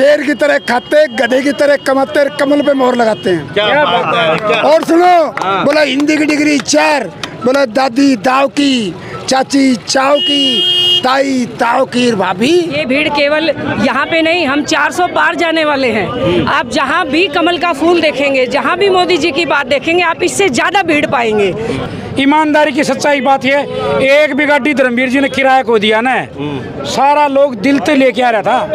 शेर की तरह खाते, गधे की तरह कमाते, कमल पे मोहर लगाते हैं। क्या बात है, क्या? और सुनो, बोला हिंदी की डिग्री 4, बोला दादी दाव की, चाची चाव की, ताई ताव की, भाभी। ये भीड़ केवल यहाँ पे नहीं, हम 400 पार जाने वाले हैं। आप जहाँ भी कमल का फूल देखेंगे, जहाँ भी मोदी जी की बात देखेंगे, आप इससे ज़्यादा भीड़ पाएंगे। ईमानदारी की सच्चाई बात है, एक भी गाड़ी धर्मवीर जी ने किराया को दिया ना, सारा लोग दिल से लेके आ रहा था,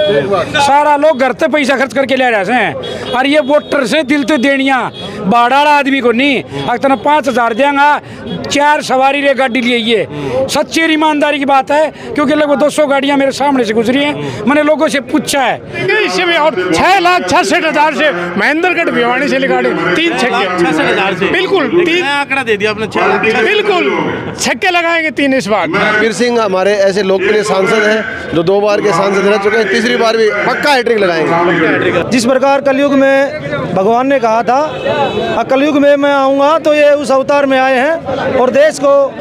सारा लोग घर से पैसा खर्च करके ले रहे हैं। और ये वोटर से दिल से देनिया बाड़ा आदमी को नहीं, अगर 5,000 देंगा 4 सवारी ले गाड़ी लिए, ये सच्ची ईमानदारी की बात है। क्योंकि लगभग 200 गाड़ियां मेरे सामने से गुजरी हैं, मैंने लोगों से पूछा है इससे में। और 6,66,000 से महेंद्रगढ़ भिवानी से गाड़ी 3 छक्के, 66,000 से बिल्कुल 3 आंकड़ा दे दिया आपने, 6 लाख बिल्कुल छक्के लगाएंगे 3 इस बार। रणबीर सिंह हमारे ऐसे लोकप्रिय सांसद हैं जो 2 बार के सांसद रह चुके हैं, तीसरी बार भी पक्का हैट्रिक लगाएंगे। जिस प्रकार कलयुग में भगवान ने कहा था कलयुग में मैं आऊँगा, तो ये उस अवतार में आए हैं और देश को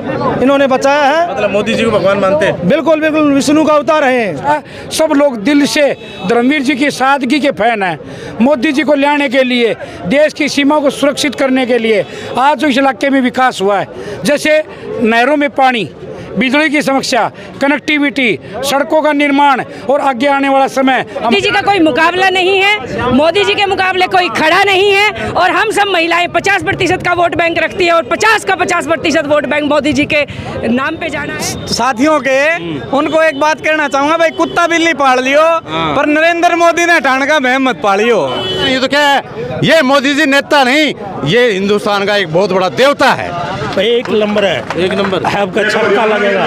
इन्होंने बचाया है। मतलब मोदी जी को भगवान मानते हैं? बिल्कुल बिल्कुल, विष्णु का अवतार है। सब लोग दिल से धर्मवीर जी की सादगी के फैन हैं। मोदी जी को लाने के लिए, देश की सीमा को सुरक्षित करने के लिए आज जो इस इलाके में विकास हुआ है, जैसे नहरों में पानी, बिजली की समस्या, कनेक्टिविटी, सड़कों का निर्माण और आगे आने वाला समय, मोदी जी का कोई मुकाबला नहीं है, मोदी जी के मुकाबले कोई खड़ा नहीं है। और हम सब महिलाएं 50% का वोट बैंक रखती है और 50 का 50% वोट बैंक मोदी जी के नाम पे जाना है। साथियों के उनको एक बात कहना चाहूँगा, भाई कुत्ता बिल्ली पाल लियो पर नरेंद्र मोदी ने ठाण का बहम मत पालियो। ये तो क्या है, ये मोदी जी नेता नहीं, ये हिंदुस्तान का एक बहुत बड़ा देवता है। एक नंबर है, एक नंबर आपका छक्का लगेगा,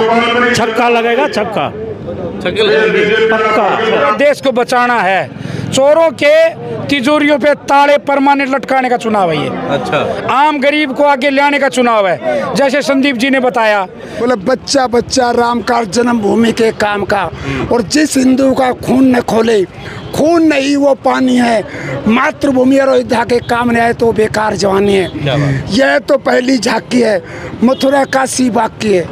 छक्का लगेगा, छक्का छक्के लगेंगे पक्का। देश को बचाना है, चोरों के तिजोरियों पे ताले परमानेंट लटकाने का चुनाव है ये। अच्छा, आम गरीब को आगे लाने का चुनाव है। जैसे संदीप जी ने बताया, बोले बच्चा बच्चा राम का जन्मभूमि के काम का, और जिस हिंदू का खून न खोले, खून नहीं वो पानी है, मातृभूमि और अयोध्या के काम नहीं आए तो बेकार जवानी है। यह तो पहली झांकी है, मथुरा काशी बाकी है,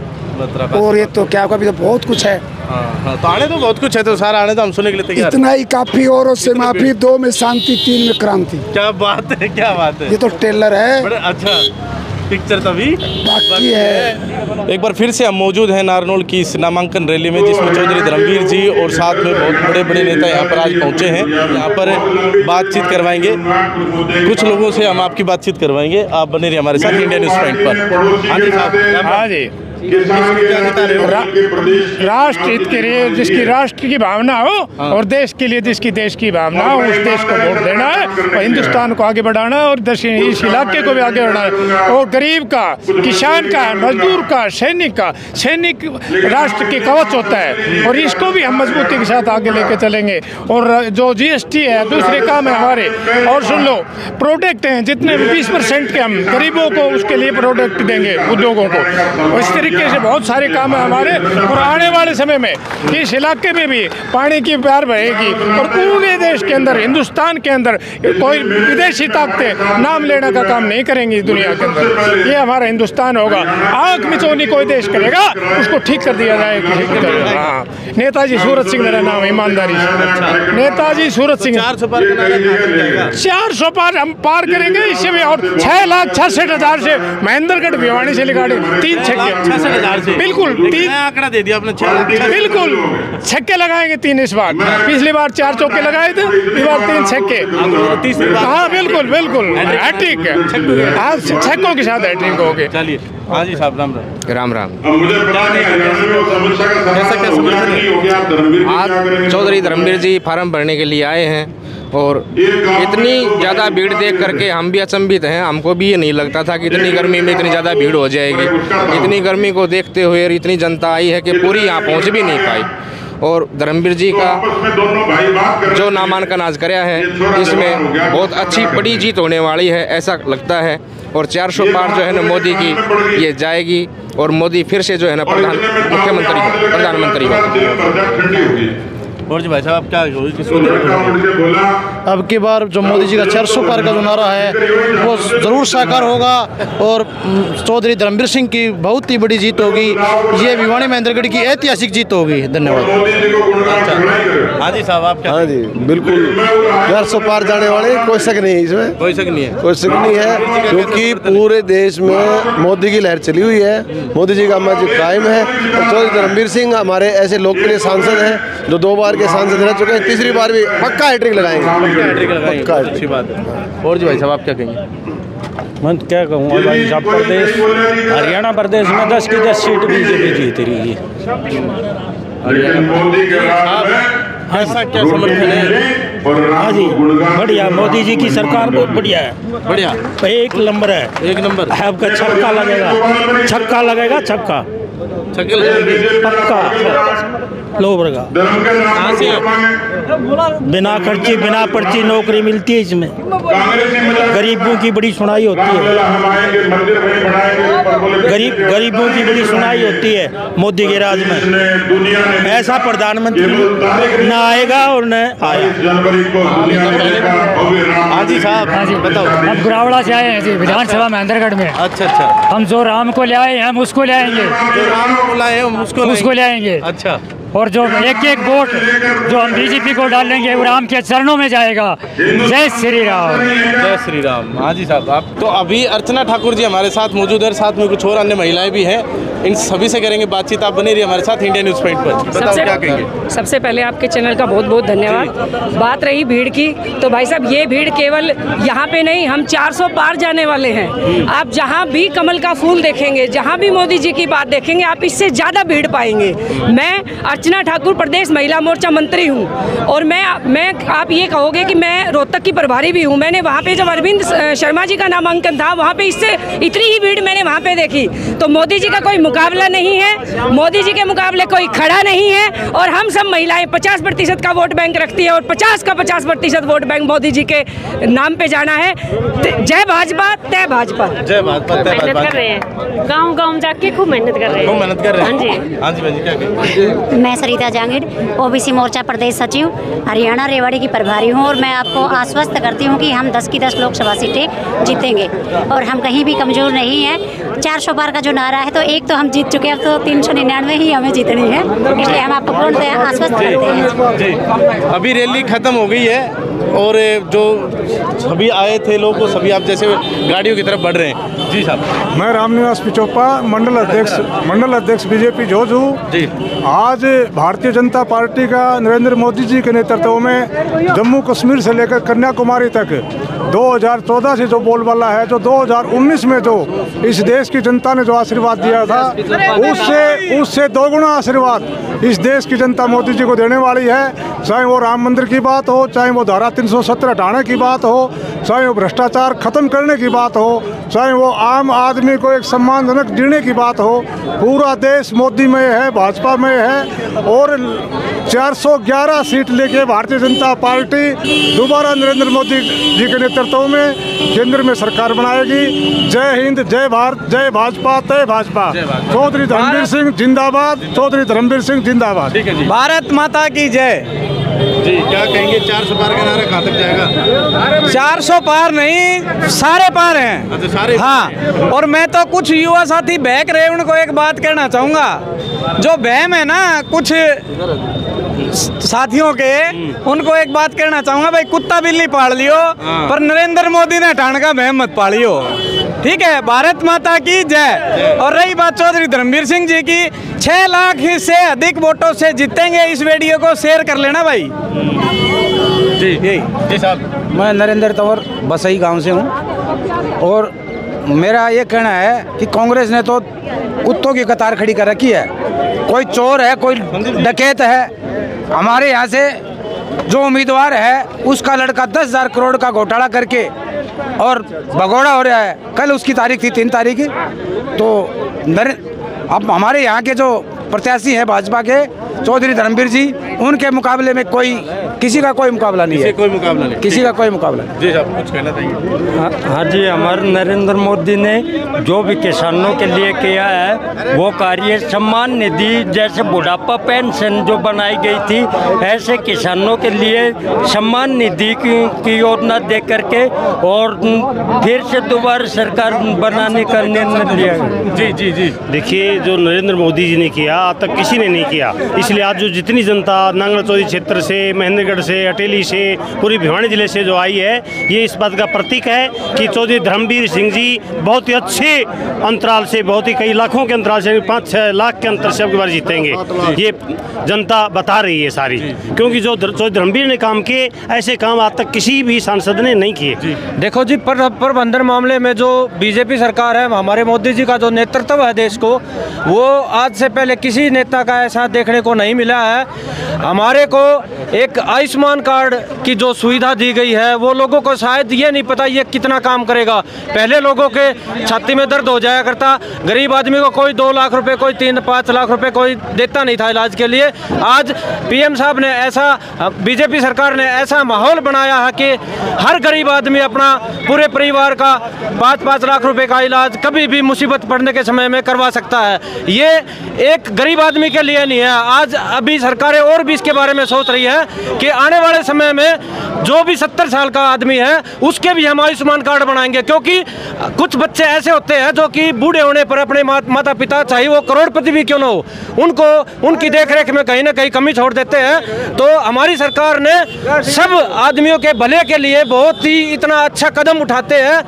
और ये तो क्या कभी तो बहुत कुछ है। तो आने तो बहुत कुछ है, तो सारा आने तो हम सुनने के लिए तैयार। इतना ही काफी, औरों से माफी, 2 में शांति, 3 में क्रांति। क्या बात है, क्या बात है, ये तो टेलर है, बड़े अच्छा पिक्चर तभी बाकी है। एक बार फिर से हम मौजूद हैं नारनौल की इस नामांकन रैली में, जिसमें चौधरी धर्मवीर जी और साथ में बहुत बड़े बड़े नेता यहाँ पर आज पहुँचे हैं। यहाँ पर बातचीत करवाएंगे, कुछ लोगों से हम आपकी बातचीत करवाएंगे। आप बने रहिए हमारे साथ इंडिया न्यूज़ पॉइंट पर। हाँ जी साहब, हाँ जी, राष्ट्र हित के लिए जिसकी राष्ट्र की भावना हो और देश के लिए जिसकी देश की भावना हो, उस देश को वोट देना है और हिंदुस्तान को आगे बढ़ाना है और इस इलाके को भी आगे बढ़ाना है। और गरीब का, किसान का, मजदूर का, सैनिक राष्ट्र की कवच होता है और इसको भी हम मजबूती के साथ आगे लेके चलेंगे। और जो GST है, दूसरे काम है हमारे, और सुन लो प्रोडक्ट हैं जितने 20% के हम गरीबों को उसके लिए प्रोडक्ट देंगे, उद्योगों को। और इस तरीके से बहुत सारे काम है हमारे। और आने वाले समय में इस इलाके में भी पानी की प्यार बढ़ेगी और पूरे देश के अंदर, हिंदुस्तान के अंदर कोई विदेशी ताकतें नाम लेने का काम नहीं करेंगी दुनिया के अंदर। ये हमारा हिंदुस्तान होगा। आंख मिचौनी कोई देश करेगा उसको ठीक कर दिया जाए किसी की तरह। हाँ, नेताजी सूरत सिंह मेरा नाम है, ईमानदारी से नेताजी सूरत सिंह। 400 पार हम पार करेंगे इससे भी। और 6,66,000 से महेंद्रगढ़ भिवानी से गाड़ी 3 छक्के, 66,000 से बिल्कुल 3 आंकड़ा दे दिया आपने, 6 लाख बिल्कुल छक्के लगाएंगे 3 इस बार। पिछली बार 4 चौके लगाए थे, इस बार 3 छक्के। हाँ बिल्कुल बिल्कुल, हैट्रिक हाँ, छक्कों के साथ हैट्रिक हो गए। चलिए, हाँ जी साहब, राम राम। राम राम। कैसा क्या समर्थन है? आज चौधरी धर्मवीर जी फार्म भरने के लिए आए हैं और इतनी ज़्यादा भीड़ देख करके हम भी अचंभित हैं। हमको भी ये नहीं लगता था कि इतनी गर्मी में इतनी ज़्यादा भीड़ हो जाएगी। इतनी गर्मी को देखते हुए इतनी जनता आई है कि पूरी यहाँ पहुँच भी नहीं पाई। और धर्मवीर जी का जो नामांकन आज कराया है, इसमें बहुत अच्छी बड़ी जीत होने वाली है ऐसा लगता है। और 400 पार जो है ना मोदी की ये जाएगी और मोदी फिर से जो है ना प्रधानमंत्री होगी। और जी भाई साहब आप क्या किसको देंगे? अब की बार जो मोदी जी का 400 पार का जो नारा है वो ज़रूर साकार होगा और चौधरी धर्मवीर सिंह की बहुत ही बड़ी जीत होगी। ये भिवानी महेंद्रगढ़ की ऐतिहासिक जीत होगी। धन्यवाद। हाँ जी साहब आप क्या? हाँ जी बिल्कुल 400 पार जाने वाले, कोई शक नहीं है इसमें, कोई शक नहीं है, कोई शक नहीं है, क्योंकि पूरे देश में मोदी की लहर चली हुई है, मोदी जी का मस्जिद कायम है। और चौधरी धर्मवीर सिंह हमारे ऐसे लोकप्रिय सांसद हैं जो 2 बार के सांसद रह चुके हैं, तीसरी बार भी पक्का हैट्रिक लगाएंगे। अच्छी बात है। और जी भाई साहब आप क्या कहेंगे? मैं क्या कहूँगा भाई साहब, प्रदेश हरियाणा प्रदेश में 10 की 10 सीट बीजेपी जीत रही है। ऐसा क्या समर्थन है? हाँ जी बढ़िया, मोदी जी की सरकार बहुत बढ़िया है, बढ़िया, एक नंबर है, एक नंबर। आपका छक्का लगेगा, छक्का लगेगा, छक्का पक्का लोबर का। कहाँ से? बिना खर्ची बिना पर्ची नौकरी मिलती है इसमें, गरीबों की बड़ी सुनाई होती है, गरीबों की बड़ी सुनाई होती है मोदी के राज में। ऐसा प्रधानमंत्री न आएगा और न आया। हाँ जी साहब, हाँ जी बताओ। हम गुरावड़ा से आए हैं जी, विधानसभा महेंद्रगढ़ में। अच्छा अच्छा। हम जो राम को ले आए हम उसको ले आएंगे, जो राम को लाए हम उसको ले आएंगे। अच्छा। और जो एक एक वोट जो हम बीजेपी को डालेंगे वो राम के चरणों में जाएगा। जय श्री राम, जय श्री राम। हाँ जी साहब आप तो अभी अर्चना ठाकुर जी हमारे साथ मौजूद है, साथ में कुछ और अन्य महिलाएं भी हैं, इन सभी से करेंगे बातचीत। आप बने रहिए हमारे साथ इंडिया न्यूज़ पॉइंट पर। बताओ क्या कहेंगे? सबसे पहले आपके चैनल का बहुत बहुत धन्यवाद। बात रही भीड़ की, तो भाई साहब ये भीड़ केवल यहाँ पे नहीं, हम 400 पार जाने वाले हैं। आप जहाँ भी कमल का फूल देखेंगे, जहाँ भी मोदी जी की बात देखेंगे, आप इससे ज़्यादा भीड़ पाएंगे। मैं अर्चना ठाकुर प्रदेश महिला मोर्चा मंत्री हूँ और मैं आप ये कहोगे कि मैं रोहतक की प्रभारी भी हूँ। मैंने वहाँ पे जब अरविंद शर्मा जी का नामांकन था, वहाँ पे इससे इतनी ही भीड़ मैंने वहाँ पे देखी। तो मोदी जी का कोई मुकाबला नहीं है, मोदी जी के मुकाबले कोई खड़ा नहीं है। और हम सब महिलाएं 50% का वोट बैंक रखती है और 50 का 50% वोट बैंक मोदी जी के नाम पे जाना है। जय भाजपा, तय भाजपा। जय भाजपा, तय भाजपा। कर रहे हैं, गाँव जाके खूब मेहनत कर रहे हैं। खूब मेहनत कर रहे हैं। हाँ जी, हाँ जी भाई क्या कहेंगे? मैं सरिता जहांगीर, ओबीसी मोर्चा प्रदेश सचिव, हरियाणा रेवाड़ी की प्रभारी हूं और मैं आपको आश्वस्त करती हूं कि हम 10 की 10 लोकसभा सीटें जीतेंगे और हम कहीं भी कमज़ोर नहीं हैं। 400 पार का जो नारा है, तो एक तो हम जीत चुके हैं, अब तो 399 ही हमें जीतनी है, इसलिए हम आपको पूर्णतः आश्वस्त करते हैं। जी अभी रैली खत्म हो गई है और जो सभी आए थे लोग, वो सभी आप जैसे गाड़ियों की तरफ बढ़ रहे हैं। जी साहब। मैं रामनिवास पिचोपा, मंडल अध्यक्ष बीजेपी जोज हूँ जी। आज भारतीय जनता पार्टी का नरेंद्र मोदी जी के नेतृत्व में जम्मू कश्मीर से लेकर कन्याकुमारी तक 2014 से जो बोलबाला है, जो 2019 में जो इस देश की जनता ने जो आशीर्वाद दिया था, उससे दोगुना आशीर्वाद इस देश की जनता मोदी जी को देने वाली है। चाहे वो राम मंदिर की बात हो, चाहे वो धारा 370 हटाने की बात हो, चाहे वो भ्रष्टाचार खत्म करने की बात हो, चाहे वो आम आदमी को एक सम्मानजनक जीने की बात हो, पूरा देश मोदी में है, भाजपा में है। और 411 सीट लेके भारतीय जनता पार्टी दोबारा नरेंद्र मोदी जी के नेतृत्व में केंद्र में सरकार बनाएगी। जय हिंद, जय भारत, जय भाजपा, तय भाजपा। चौधरी धर्मवीर सिंह जिंदाबाद, चौधरी धर्मवीर सिंह जिंदाबाद। भारत माता की जय। जी क्या कहेंगे? 400 पार का नारा कहाँ तक जाएगा? 400 पार नहीं, सारे पार हैं। अच्छा सारे? हाँ। और मैं तो कुछ युवा साथी बहक रहे, उनको एक बात कहना चाहूँगा। जो बहम है ना कुछ साथियों के, उनको एक बात कहना चाहूँगा, भाई कुत्ता बिल्ली पाल लियो, पर नरेंद्र मोदी ने हटाने का बहम मत पालियो। ठीक है, भारत माता की जय। और रही बात चौधरी धर्मवीर सिंह जी की, 6 लाख से अधिक वोटों से जीतेंगे। इस वीडियो को शेयर कर लेना भाई। जी जी साहब। मैं नरेंद्र तंवर बसई गांव से हूं और मेरा ये कहना है कि कांग्रेस ने तो कुत्तों की कतार खड़ी कर रखी है। कोई चोर है, कोई डकैत है। हमारे यहाँ से जो उम्मीदवार है उसका लड़का 10,000 करोड़ का घोटाला करके और भगोड़ा हो रहा है। कल उसकी तारीख थी 3 तारीख। तो अब हमारे यहाँ के जो प्रत्याशी हैं भाजपा के, चौधरी धर्मवीर जी, उनके मुकाबले में किसी का कोई मुकाबला नहीं है। कोई मुकाबला नहीं, किसी का कोई मुकाबला नहीं। जी साहब कुछ कहना चाहेंगे? हाँ जी, हमारे नरेंद्र मोदी ने जो भी किसानों के लिए किया है वो कार्य, सम्मान निधि जैसे बुढ़ापा पेंशन जो बनाई गई थी, ऐसे किसानों के लिए सम्मान निधि की योजना दे करके और फिर से दोबारा सरकार बनाने का निर्णय लिया। जी जी जी, देखिए जो नरेंद्र मोदी जी ने किया आज तक किसी ने नहीं किया, इसलिए आज जो जितनी जनता नांगल चौधरी क्षेत्र से, महेंद्रगढ़ से, अटेली से, पूरी भिवानी जिले से जो आई है, ये इस बात का प्रतीक है कि चौधरी धर्मवीर सिंह जी बहुत ही अच्छे अंतराल से, बहुत ही कई लाखों के अंतराल से, 5-6 लाख के अंतर से अब की बार जीतेंगे। ये जनता बता रही है सारी, क्योंकि जो चौधरी धर्मवीर ने काम किए ऐसे काम आज तक किसी भी सांसद ने नहीं किए। देखो जी, प्रबंधन मामले में जो बीजेपी सरकार है, हमारे मोदी जी का जो नेतृत्व है देश को, वो आज से पहले किसी नेता का ऐसा देखने को नहीं मिला है। हमारे को एक आयुष्मान कार्ड की जो सुविधा दी गई है, वो लोगों को शायद ये नहीं पता ये कितना काम करेगा। पहले लोगों के छाती में दर्द हो जाया करता, गरीब आदमी को कोई 2 लाख रुपए, कोई 3-5 लाख रुपए कोई देता नहीं था इलाज के लिए। आज पीएम साहब ने ऐसा, बीजेपी सरकार ने ऐसा माहौल बनाया है कि हर गरीब आदमी अपना पूरे परिवार का 5-5 लाख रुपए का इलाज कभी भी मुसीबत पड़ने के समय में करवा सकता है। ये एक गरीब आदमी के लिए नहीं है। आज अभी सरकारें और भी इसके बारे में सोच रही है कि आने वाले समय में जो भी 70 साल का आदमी है उसके भी हम आयुष्मान कार्ड बनाएंगे, क्योंकि कुछ बच्चे ऐसे होते हैं जो कि बूढ़े होने पर अपने माता पिता, चाहे वो करोड़पति भी क्यों न हो, उनको उनकी देखरेख में कहीं ना कहीं कमी छोड़ देते हैं। तो हमारी सरकार ने सब आदमियों के भले के लिए बहुत ही इतना अच्छा कदम उठाते हैं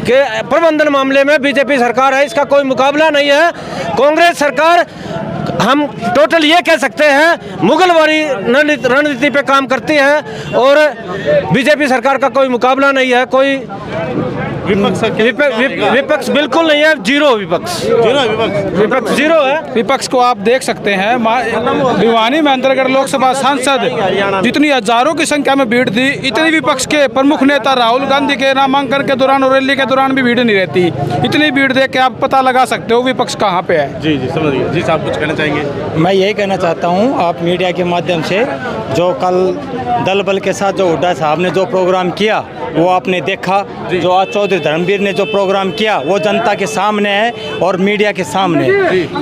कि प्रबंधन मामले में बीजेपी सरकार है, इसका कोई मुकाबला नहीं है। कांग्रेस सरकार, हम टोटल ये कह सकते हैं, मुगलवारी रणनीति पे काम करती है और बीजेपी सरकार का कोई मुकाबला नहीं है। कोई विपक्ष बिल्कुल नहीं है, जीरो विपक्ष जीरो है। विपक्ष को आप देख सकते हैं, भिवानी में अंतर्गत लोकसभा सांसद जितनी हजारों की संख्या में भीड़ थी, इतनी विपक्ष के प्रमुख नेता राहुल गांधी के नामांकन के दौरान और रैली के दौरान भी भीड़ नहीं रहती। इतनी भीड़ देख के आप पता लगा सकते हो विपक्ष कहाँ पे है। जी जी समझ गए। जी साहब कुछ कहना चाहेंगे? मैं यही कहना चाहता हूँ, आप मीडिया के माध्यम से, जो कल दल बल के साथ जो हुड्डा साहब ने जो प्रोग्राम किया वो आपने देखा, जो आज चौधरी धर्मवीर ने जो प्रोग्राम किया वो जनता के सामने है और मीडिया के सामने।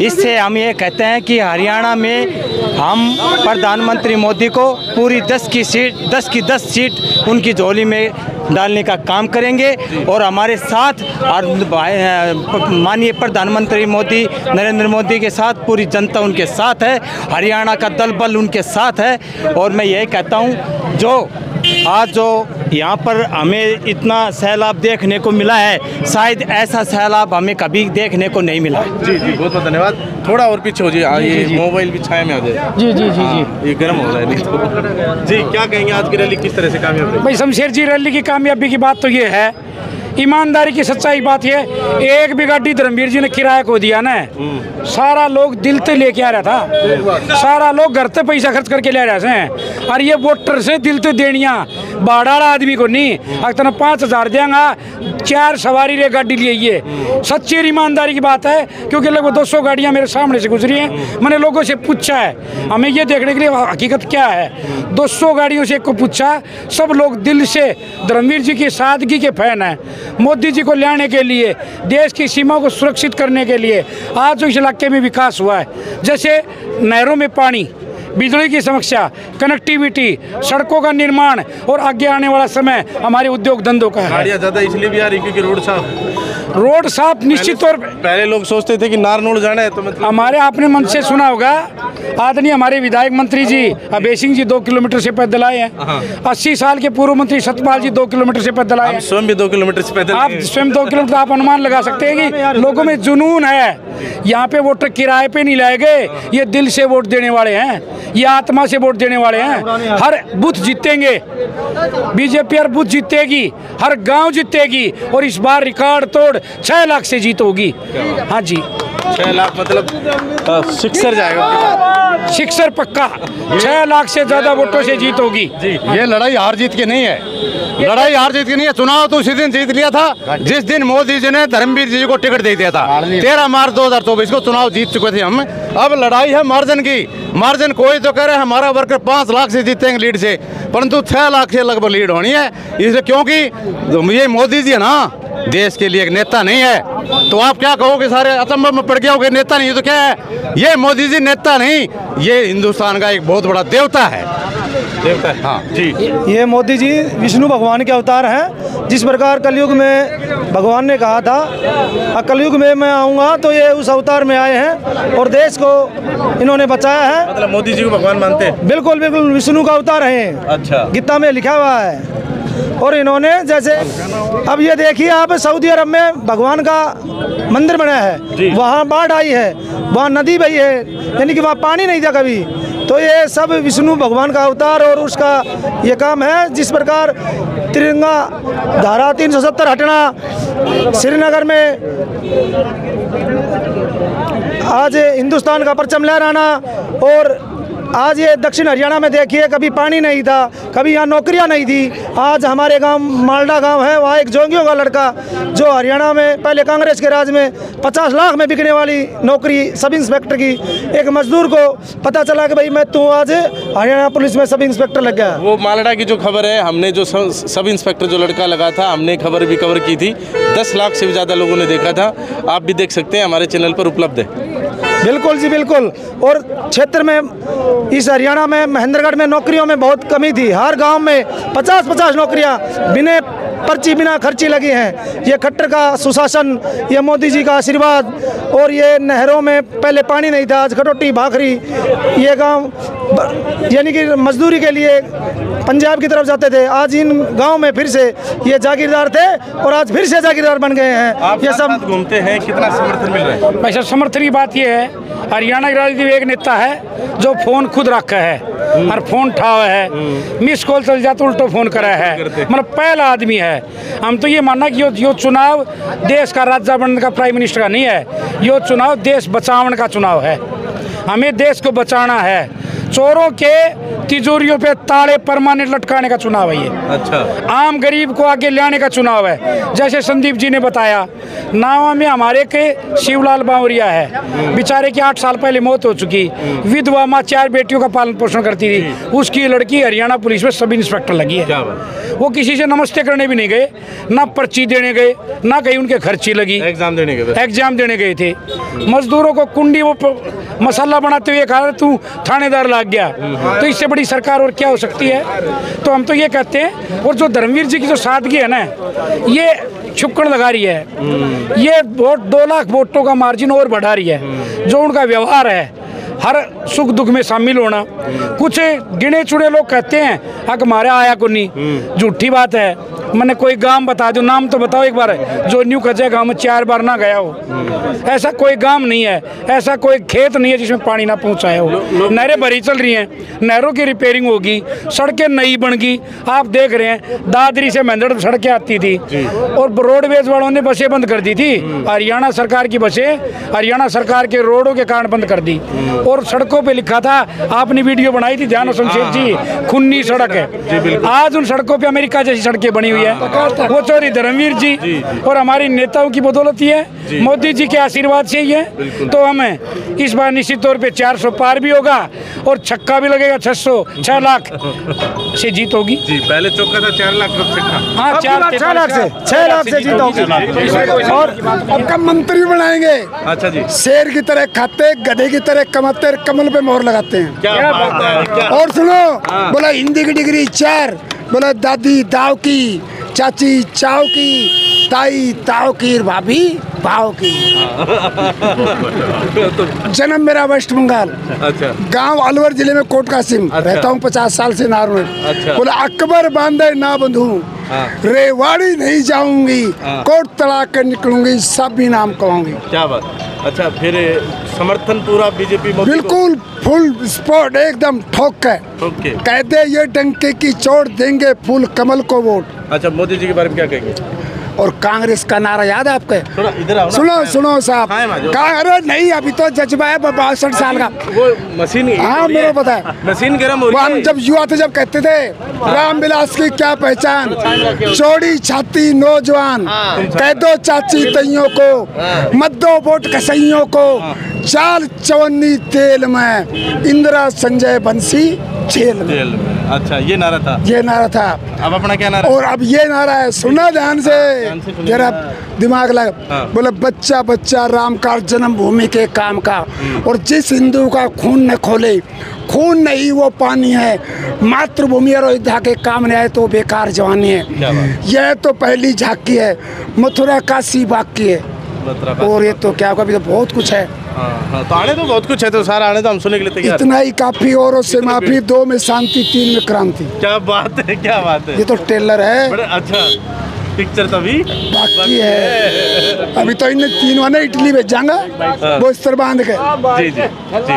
इससे हम ये कहते हैं कि हरियाणा में हम प्रधानमंत्री मोदी को पूरी 10 की 10 सीट उनकी झोली में डालने का काम करेंगे और हमारे साथ और माननीय प्रधानमंत्री मोदी, नरेंद्र मोदी के साथ पूरी जनता उनके साथ है, हरियाणा का दल बल उनके साथ है। और मैं यही कहता हूँ, जो आज जो यहाँ पर हमें इतना सैलाब देखने को मिला है, शायद ऐसा सैलाब हमें कभी देखने को नहीं मिला। जी जी बहुत बहुत धन्यवाद। थोड़ा और पीछे हो जी, ये मोबाइल भी छाया में आ जाए। जी जी जी जी, ये गर्म हो रहा है नहीं तो। जी क्या कहेंगे, आज की रैली किस तरह से कामयाब रही? भाई शमशेर जी, रैली की कामयाबी की बात तो ये है, ईमानदारी की सच्चाई बात ये, एक भी गाड़ी धर्मवीर जी ने किराया को दिया ना, सारा लोग दिल से लेके आ रहा था, सारा लोग घर से पैसा खर्च करके ले रहे हैं। और ये वोटर से दिल से देनिया बाड़ा आदमी को नहीं, अगर 5,000 देंगा 4 सवारी रे गाड़ी लिए, ये सच्ची ईमानदारी की बात है। क्योंकि लगभग 200 गाड़ियां मेरे सामने से गुजरी हैं। मैंने लोगों से पूछा है, हमें ये देखने के लिए हकीकत क्या है, 200 गाड़ियों से एक को पूछा, सब लोग दिल से धर्मवीर जी की सादगी के फैन हैं। मोदी जी को लाने के लिए, देश की सीमा को सुरक्षित करने के लिए आज जो इस इलाके में विकास हुआ है, जैसे नहरों में पानी, बिजली की समस्या, कनेक्टिविटी, सड़कों का निर्माण और आगे आने वाला समय हमारे उद्योग धंधों का है। गाड़ियाँ ज़्यादा इसलिए भी आ रही क्योंकि रोड साफ निश्चित तौर पे। पहले लोग सोचते थे कि नारनौल जाना है तो मतलब हमारे, आपने मन से सुना होगा, आदरणीय हमारे विधायक मंत्री जी अभय सिंह जी 2 किलोमीटर से पैदल आए हैं। 80 साल के पूर्व मंत्री सतपाल जी 2 किलोमीटर से पैदल आए हैं। स्वयं भी 2 किलोमीटर से पैदल, आप स्वयं 2 किलोमीटर, आप अनुमान लगा सकते हैं कि लोगों में जुनून है। यहाँ पे वोटर किराए पे नहीं लाए गए, ये दिल से वोट देने वाले हैं, ये आत्मा से वोट देने वाले हैं। हर बूथ जीतेंगे, बीजेपी हर बूथ जीतेगी, हर गांव जीतेगी और इस बार रिकॉर्ड तोड़ 6 लाख से जीत होगी। हाँ जी। 6 लाख मतलब सिक्सर जाएगा, सिक्सर पक्का। 6 लाख से ज्यादा वोटों से जीत होगी। ये लड़ाई हार जीत की नहीं है, लड़ाई हार जीत की नहीं है। चुनाव तो उसी दिन जीत लिया था जिस दिन मोदी जी ने धर्मवीर जी को टिकट दे दिया था। 13 मार्च 2024 को चुनाव जीत चुके थे हम। अब लड़ाई है मार्जिन की। मार्जिन कोई तो कह रहे हैं हमारा वर्कर 5 लाख से जीतेंगे लीड से, परंतु 6 लाख से लगभग लीड होनी है। इसलिए क्योंकि ये मोदी जी है ना, देश के लिए एक नेता नहीं है। तो आप क्या कहोगे, सारे अचंभव में पड़ गया हो कि नेता नहीं है, तो क्या है ये मोदी जी नेता नहीं, ये हिंदुस्तान का एक बहुत बड़ा देवता है। देवता है, हाँ जी। ये मोदी जी विष्णु भगवान के अवतार हैं। जिस प्रकार कलयुग में भगवान ने कहा था कलयुग में मैं आऊँगा, तो ये उस अवतार में आए हैं और देश को इन्होंने बचाया है। मतलब मोदी जी को भगवान मानते हैं? बिल्कुल बिल्कुल, विष्णु का अवतार है। अच्छा, गीता में लिखा हुआ है। और इन्होंने जैसे अब ये देखिए आप सऊदी अरब में भगवान का मंदिर बना है, वहाँ बाढ़ आई है, वहाँ नदी बही है, यानी कि वहाँ पानी नहीं था कभी। तो ये सब विष्णु भगवान का अवतार और उसका ये काम है। जिस प्रकार तिरंगा धारा 370 हटना, श्रीनगर में आज हिंदुस्तान का परचम लहराना, और आज ये दक्षिण हरियाणा में देखिए कभी पानी नहीं था, कभी यहाँ नौकरियाँ नहीं थी। आज हमारे गांव मालडा गांव है, वहाँ एक जोंगियों का लड़का जो हरियाणा में पहले कांग्रेस के राज में 50 लाख में बिकने वाली नौकरी सब इंस्पेक्टर की, एक मजदूर को पता चला कि भाई मैं तू आज हरियाणा पुलिस में सब इंस्पेक्टर लग गया। वो मालडा की जो खबर है, हमने जो सब इंस्पेक्टर जो लड़का लगा था, हमने खबर भी कवर की थी। 10 लाख से भी ज़्यादा लोगों ने देखा था। आप भी देख सकते हैं, हमारे चैनल पर उपलब्ध है। बिल्कुल जी बिल्कुल। और क्षेत्र में इस हरियाणा में महेंद्रगढ़ में नौकरियों में बहुत कमी थी। हर गांव में 50-50 नौकरियां बिना पर्ची बिना खर्ची लगी हैं। ये खट्टर का सुशासन, ये मोदी जी का आशीर्वाद। और ये नहरों में पहले पानी नहीं था, आज खटोटी भाखरी। ये गांव यानी कि मजदूरी के लिए पंजाब की तरफ जाते थे, आज इन गांव में फिर से ये जागीरदार थे और आज फिर से जागीरदार बन गए हैं। आप ये सब घूमते हैं, कितना समर्थन मिल रहा है? वैसे समर्थन की बात ये है, हरियाणा की राजनीति में एक नेता है जो फोन खुद रखा है और फोन उठावा है, मिस कॉल चल जाता उल्टो फोन करा है, मतलब पहला आदमी है। हम तो ये मानना कि यो चुनाव देश का राजा बनने का, प्राइम मिनिस्टर का नहीं है, यो चुनाव देश बचावन का चुनाव है। हमें देश को बचाना है, चोरों के तिजोरियों पे ताले परमानेंट लटकाने का चुनाव है ये। अच्छा, आम गरीब को आगे लाने का चुनाव है। जैसे संदीप जी ने बताया, नावा में हमारे के शिवलाल बावरिया है, बेचारे की 8 साल पहले मौत हो चुकी, विधवा माँ 4 बेटियों का पालन पोषण करती थी, उसकी लड़की हरियाणा पुलिस में सब इंस्पेक्टर लगी है। वो किसी से नमस्ते करने भी नहीं गए, ना पर्ची देने गए, ना कहीं उनके खर्ची लगी, एग्जाम देने गए थे। मजदूरों को कुंडी वो मसाला बनाते हुए कहा तू थानेदार लग गया। तो इससे बड़ी सरकार और क्या हो सकती है? तो हम तो ये कहते हैं, और जो धर्मवीर जी की जो सादगी है ना, ये छुपकड़ लगा रही है, ये वोट 2 लाख वोटों का मार्जिन और बढ़ा रही है। जो उनका व्यवहार है, हर सुख दुख में शामिल होना। कुछ गिने चुने लोग कहते हैं हक हमारे आया को नहीं, झूठी बात है। मैंने कोई गांव बता दो, नाम तो बताओ एक बार, जो न्यू कच्चे गांव में 4 बार ना गया हो। ऐसा कोई गांव नहीं है, ऐसा कोई खेत नहीं है जिसमें पानी ना पहुंचाया हो। नहरें भरी चल रही हैं, नहरों की रिपेयरिंग होगी, सड़कें नई बन गई। आप देख रहे हैं दादरी से महेंद्रगढ़ सड़कें आती थी और रोडवेज वालों ने बसें बंद कर दी थी। हरियाणा सरकार की बसें हरियाणा सरकार के रोडों के कारण बंद कर दी। और सड़कों पे लिखा था, आपने वीडियो बनाई थी ध्यान शमशेर जी, खुन्नी सड़क है। आज उन सड़कों पे अमेरिका जैसी सड़कें बनी हुई है। वो चौधरी धर्मवीर जी और हमारे नेताओं की बदौलत ही है, मोदी जी के आशीर्वाद से ही है। तो हमें इस बार निश्चित तौर पे 400 पार भी होगा और छक्का भी लगेगा। 6 लाख से जीत होगी। पहले चौका था 4 लाख, हाँ 6 लाख से जीत होगी। और आपका मंत्री बनाएंगे। अच्छा जी, शेर की तरह खाते, गधे की तरह कमाते, कमल पे मोहर लगाते हैं। क्या बात है? और सुनो, बोला हिंदी की डिग्री 4, बोला दादी दाव की, चाची चाव की, ताई ताव की, भाभी भाव की। जन्म मेरा वेस्ट बंगाल। अच्छा, गांव अलवर जिले में कोट कासिम। अच्छा। रहता हूँ 50 साल से नार में। अच्छा। बोला अकबर बांधे ना बंधू, रेवाड़ी नहीं जाऊंगी, कोट तड़ा कर निकलूंगी, सब भी नाम कहूंगी। क्या बात। अच्छा, फिर समर्थन पूरा बीजेपी बिल्कुल फुल स्पॉट एकदम ठोक है। कहते ये डंके की चोट देंगे फूल कमल को वोट। अच्छा, मोदी जी के बारे में क्या कहेंगे? और कांग्रेस का नारा याद है आपके? इधर आओ ना। सुनो साहब, अरे नहीं अभी तो जज्बा है 62 साल का। वो मशीन, हाँ मेरे को पता है, मशीन गर्म हो रही है। हम जब युवा थे जब कहते थे रामविलास की क्या पहचान, चौड़ी छाती नौजवान, कह दो चाची तइयों को, मत दो वोट कसइयों को, चाल चवन्नी तेल में, इंदिरा संजय बंसी जेल में। अच्छा, ये नारा था, ये नारा था। अब अपना क्या नारा? और अब ये नारा है, सुनना ध्यान से, जरा दिमाग लगा। बोले बच्चा बच्चा राम का जन्मभूमि के काम का, और जिस हिंदू का खून न खोले, खून नहीं वो पानी है, मातृभूमि और अयोध्या के काम नहीं आए तो बेकार जवानी है। यह तो पहली झांकी है, मथुरा काशी बाकी है, और ये तो क्या होगा, अभी तो बहुत कुछ है। तो आने तो बहुत कुछ है, तो सारा आने तो हम सुनने के लिए तैयार। इतना ही काफी, औरों से माफी, 2 में शांति, 3 में क्रांति। क्या बात है, क्या बात है। ये तो टेलर है। बड़े अच्छा, पिक्चर तो अभी बाकी है। अभी तो इन्हें 3 ने इटली भेज जाऊंगा बोस्तर बांध के। जी जी जी,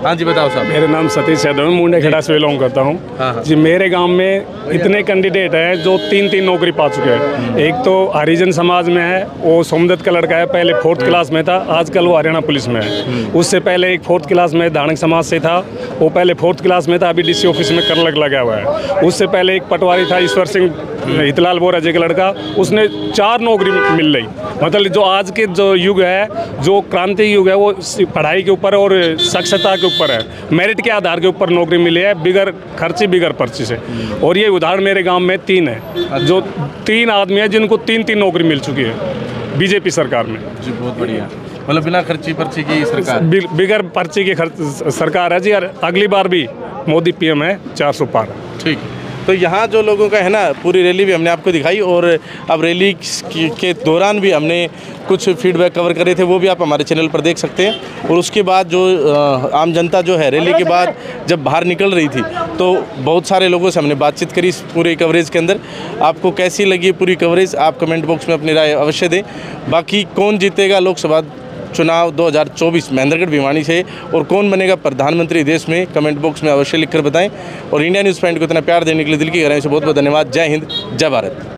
हाँ जी बताओ साहब। मेरा नाम सतीश यादव, मुंडे खेड़ा से बिलोंग करता हूँ जी। मेरे गांव में इतने कैंडिडेट हैं जो 3 नौकरी पा चुके हैं। एक तो हरिजन समाज में है, वो सोमदत्त का लड़का है, पहले 4th क्लास में था, आजकल वो हरियाणा पुलिस में है। उससे पहले एक 4th क्लास में धानक समाज से था, वो पहले 4th क्लास में था, अभी डीसी ऑफिस में करलग लगा हुआ है। उससे पहले एक पटवारी था, ईश्वर सिंह हितलाल बोरा जी का लड़का, उसने 4 नौकरी मिल रही। मतलब जो आज के जो युग है, जो क्रांति युग है, वो पढ़ाई के ऊपर और साक्षरता के ऊपर है, मेरिट के आधार के ऊपर नौकरी मिली है, बिगर खर्ची बिगर पर्ची से। और ये उदाहरण मेरे गांव में 3 है, जो 3 आदमी है जिनको 3 नौकरी मिल चुकी है बीजेपी सरकार में जी। बहुत बढ़िया, मतलब बिना खर्ची पर्ची की सरकार, बिगर पर्ची की सरकार है जी। और अगली बार भी मोदी पीएम है, 400 पार। ठीक है, तो यहाँ जो लोगों का है ना, पूरी रैली भी हमने आपको दिखाई, और अब रैली के दौरान भी हमने कुछ फीडबैक कवर करे थे, वो भी आप हमारे चैनल पर देख सकते हैं। और उसके बाद जो आम जनता जो है रैली के बाद जब बाहर निकल रही थी, तो बहुत सारे लोगों से हमने बातचीत करी इस पूरे कवरेज के अंदर। आपको कैसी लगी पूरी कवरेज, आप कमेंट बॉक्स में अपनी राय अवश्य दें। बाकी कौन जीतेगा लोकसभा चुनाव 2024 महेंद्रगढ़ भिवानी से, और कौन बनेगा प्रधानमंत्री देश में, कमेंट बॉक्स में अवश्य लिखकर बताएं। और इंडिया न्यूज़ पॉइंट को इतना प्यार देने के लिए दिल की गहराई से बहुत बहुत धन्यवाद। जय हिंद, जय भारत।